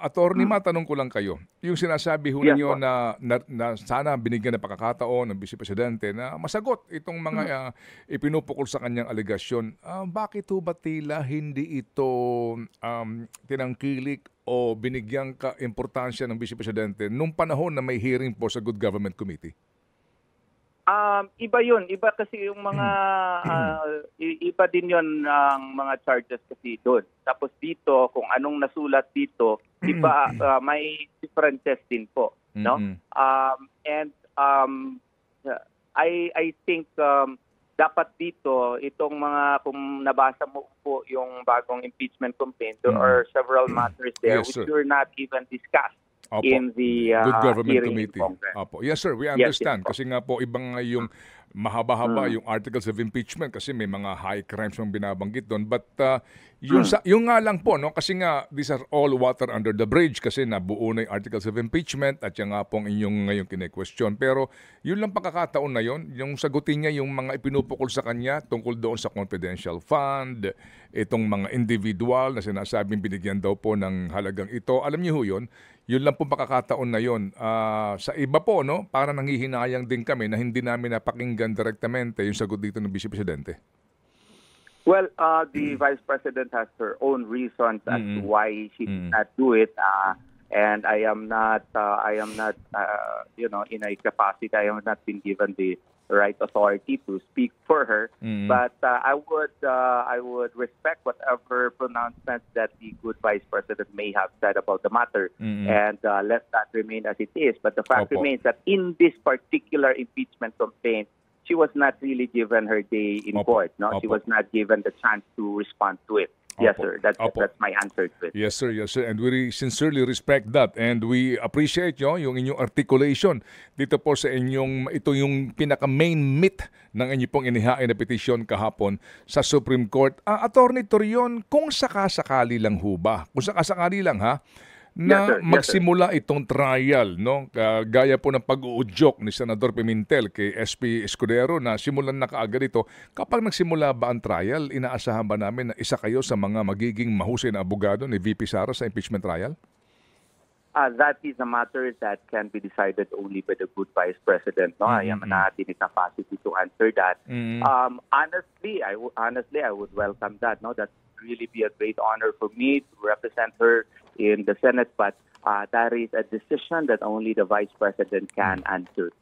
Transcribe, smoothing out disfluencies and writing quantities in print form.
Attorney, matanong ko lang kayo. Yung sinasabi ho Yes ninyo po. na sana binigyan ng pagkakataon ng Vice Presidente na masagot itong mga ipinupukol sa kanyang alegasyon. Bakit ho ba tila hindi ito tinangkilik o binigyan ka importansya ng Vice Presidente nung panahon na may hearing po sa Good Government Committee? Iba yun. Iba kasi yung mga, iba din yun ang mga charges kasi doon. Tapos dito, kung anong nasulat dito, iba, may differences din po. No? And I think dapat dito, itong mga, kung nabasa mo po yung bagong impeachment complaint, there are several matters there Yes, which sir. were not even discussed. Opo. In the Good Government hearing in Committee. Congress. Opo. Yes, sir. We Yes, understand. po. Kasi nga po, ibang nga yung mahaba-haba yung articles of impeachment kasi may mga high crimes yung binabanggit doon. But yung nga lang po, no? Kasi nga, these are all water under the bridge kasi nabuo na yung articles of impeachment at yung nga pong inyong ngayong kine-question. Pero yun lang pagkakataon na yun, yung sagutin niya yung mga ipinupukol sa kanya tungkol doon sa confidential fund, itong mga individual na sinasabing binigyan daw po ng halagang ito. Alam niyo ho yun? Yun lang po pagkakataon na yun. Sa iba po, no, para nanghihinayang din kami na hindi namin napakinggan direktamente yung sagot dito ng Vice Presidente. Well, the Vice President has her own reasons as to why she did not do it. And I am not, in a capacity, I have not been given the right authority to speak for her. But I would respect whatever pronouncements that the good Vice President may have said about the matter, and let that remain as it is. But the fact remains that in this particular impeachment complaint, she was not really given her day in court. No, she was not given the chance to respond to it. Yes, sir. That's my answer to it. Yes, sir. Yes, sir. And we sincerely respect that. And we appreciate yung inyong articulation dito po sa ito yung pinaka-main meat ng inyong pong inihain na petisyon kahapon sa Supreme Court. Attorney Torion, kung sakasakali lang ho ba? Kung sakasakali lang ha? Na magsimula itong trial, no? Gaya po ng pag-uudyok ni Senador Pimentel kay SP Escudero na simulan na kaagad ito. Kapag nagsimula ba ang trial, inaasahan ba namin na isa kayo sa mga magiging mahusay na abogado ni VP Sara sa impeachment trial? That is a matter that can be decided only by the good Vice President. No, I am not in the capacity to answer that. Honestly, I would welcome that. No, that would really be a great honor for me to represent her in the Senate. But that is a decision that only the Vice President can answer.